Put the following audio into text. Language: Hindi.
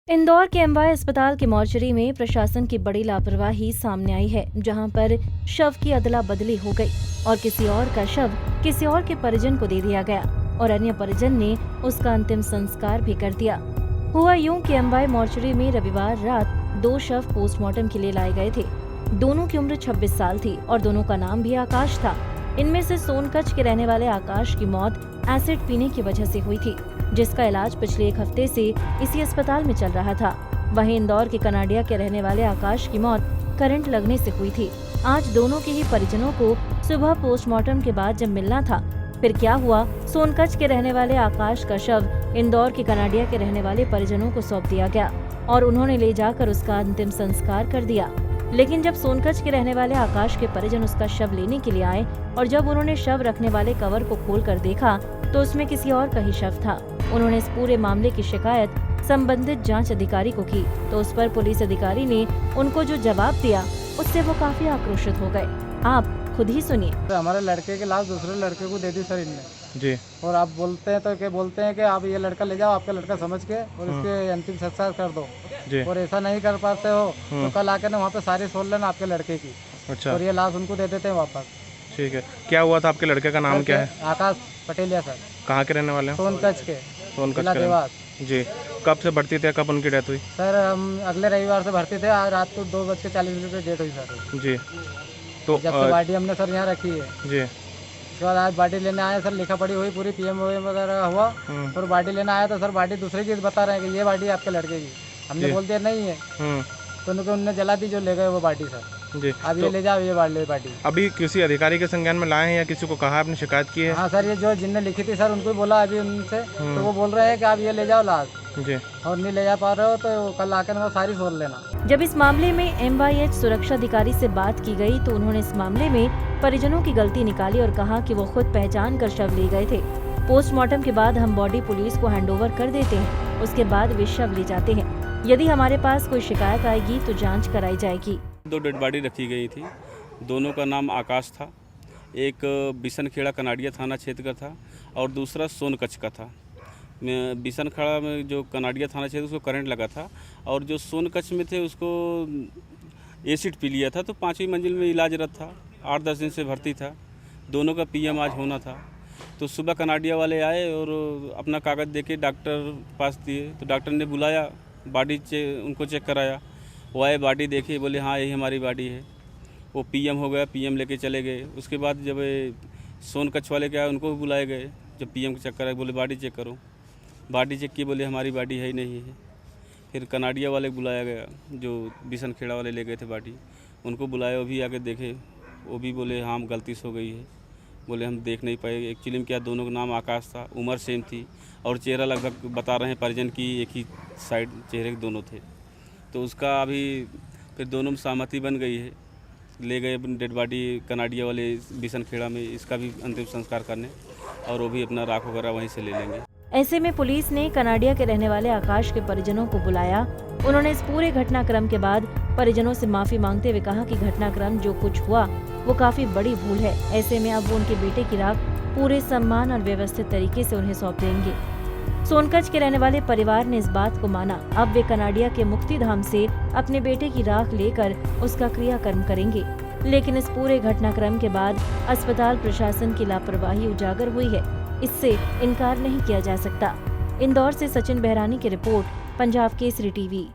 इंदौर के एमवाय अस्पताल के मॉर्चरी में प्रशासन की बड़ी लापरवाही सामने आई है, जहां पर शव की अदला बदली हो गई और किसी और का शव किसी और के परिजन को दे दिया गया और अन्य परिजन ने उसका अंतिम संस्कार भी कर दिया। हुआ यूं कि एमवाय मॉर्चरी में रविवार रात 2 शव पोस्टमार्टम के लिए लाए गए थे। दोनों की उम्र 26 साल थी और दोनों का नाम भी आकाश था। इनमें से सोनकच्छ के रहने वाले आकाश की मौत एसिड पीने की वजह से हुई थी, जिसका इलाज पिछले 1 हफ्ते से इसी अस्पताल में चल रहा था। वहीं इंदौर के कनाडिया के रहने वाले आकाश की मौत करंट लगने से हुई थी। आज दोनों के ही परिजनों को सुबह पोस्टमार्टम के बाद जब मिलना था, फिर क्या हुआ, सोनकच्छ के रहने वाले आकाश का शव इंदौर के कनाडिया के रहने वाले परिजनों को सौंप दिया गया और उन्होंने ले जाकर उसका अंतिम संस्कार कर दिया। लेकिन जब सोनकच्छ के रहने वाले आकाश के परिजन उसका शव लेने के लिए आए और जब उन्होंने शव रखने वाले कवर को खोलकर देखा तो उसमें किसी और का ही शव था। उन्होंने इस पूरे मामले की शिकायत संबंधित जांच अधिकारी को की तो उस पर पुलिस अधिकारी ने उनको जो जवाब दिया उससे वो काफी आक्रोशित हो गए। आप खुद ही सुनिए। तो हमारे लड़के की लाश दूसरे लड़के को दे दी सर इनने जी। और आप बोलते हैं तो क्या बोलते हैं कि आप ये लड़का ले जाओ, आपका लड़का समझ के और इसके अंतिम संस्कार कर दो जी। और ऐसा नहीं कर पाते हो तो कल आकर ना वहाँ पे सारी सोल लेना आपके लड़के की। अच्छा। और ये लाश उनको दे देते हैं वापस। ठीक है, क्या हुआ था? आपके लड़के का नाम क्या है? आकाश पटेलिया सर। कहाँ के रहने वाले हैं? सोनकच्छ के। सोनकच्छ जिला के देवास। जी। कब से भर्ती थे, कब उनकी डेथ हुई? सर हम अगले रविवार से भर्ती थे, आज रात को 2:40 डेट हुई सर। जी। तो जब से बॉडी हमने सर यहाँ रखी है जी। उसके बाद आज बॉडी लेने आए सर, लिखा पड़ी हुई पूरी पीएम वगैरह हुआ और बॉडी लेने आया तो सर बॉडी दूसरी चीज़ बता रहे हैं कि ये बॉडी आपके लड़के की। हमने बोल दिया नहीं है तो उन्होंने जला दी, जो ले गए वो बॉडी सर। जी। अब ये ले जाओ ये बॉडी। अभी किसी अधिकारी के संज्ञान में लाए हैं या किसी को कहा आपने, शिकायत की है? हाँ सर, ये जो जिनने लिखी थी सर उनको ही बोला अभी उनसे, तो वो बोल रहे हैं कि आप ये ले जाओ लाश जी। और नहीं ले जा पा रहे हो तो कल आकर वो सारी सोल लेना। जब इस मामले में एमवाईएच सुरक्षा अधिकारी से बात की गई तो उन्होंने इस मामले में परिजनों की गलती निकाली और कहा कि वो खुद पहचान कर शव ले गए थे। पोस्टमार्टम के बाद हम बॉडी पुलिस को हैंडओवर कर देते हैं, उसके बाद वे शव ले जाते हैं। यदि हमारे पास कोई शिकायत आएगी तो जांच कराई जाएगी। 2 डेड बॉडी रखी गई थी। दोनों का नाम आकाश था, एक बिशनखेड़ा कनाडिया थाना क्षेत्र का था और दूसरा सोनकच्छ का था। बिशनखेड़ा में जो कनाडिया थाना क्षेत्र उसको करंट लगा था और जो सोनकच्छ में थे उसको एसिड पी लिया था, तो 5वीं मंजिल में इलाजरत था, 8-10 दिन से भर्ती था। दोनों का पीएम आज होना था। तो सुबह कनाडिया वाले आए और अपना कागज़ देके डॉक्टर पास दिए, तो डॉक्टर ने बुलाया, बॉडी उनको चेक कराया। वो आए, बॉडी देखी, बोले हाँ यही हमारी बॉडी है। वो पीएम हो गया, पीएम लेके चले गए। उसके बाद जब सोनकच्छ वाले के आए उनको भी बुलाए गए। जब पीएम को चेक कराया, बोले बॉडी चेक करो। बॉडी चेक की, बोले हमारी बॉडी है ही नहीं है। फिर कनाडिया वाले बुलाया गया, जो बिशनखेड़ा वाले ले गए थे बॉडी, उनको बुलाया, वो भी आके देखे। वो भी बोले हाँ गलती से हो गई है, बोले हम देख नहीं पाए। एक्चुअली में क्या, दोनों का नाम आकाश था, उम्र सेम थी और चेहरा लगभग बता रहे हैं परिजन की एक ही साइड चेहरे के दोनों थे। तो उसका अभी फिर दोनों में सहमति बन गई है, ले गए डेड बॉडी कनाडिया वाले बिशनखेड़ा में, इसका भी अंतिम संस्कार करने, और वो भी अपना राख वगैरह वहीं से ले लेंगे। ऐसे में पुलिस ने कनाडिया के रहने वाले आकाश के परिजनों को बुलाया। उन्होंने इस पूरे घटनाक्रम के बाद परिजनों से माफी मांगते हुए कहा कि घटनाक्रम जो कुछ हुआ वो काफी बड़ी भूल है। ऐसे में अब वो उनके बेटे की राख पूरे सम्मान और व्यवस्थित तरीके से उन्हें सौंप देंगे। सोनकच्छ के रहने वाले परिवार ने इस बात को माना। अब वे कनाडिया के मुक्तिधाम से अपने बेटे की राख लेकर उसका क्रियाकर्म करेंगे। लेकिन इस पूरे घटनाक्रम के बाद अस्पताल प्रशासन की लापरवाही उजागर हुई है, इससे इनकार नहीं किया जा सकता। इंदौर से सचिन बहरानी की रिपोर्ट, पंजाब केसरी टीवी।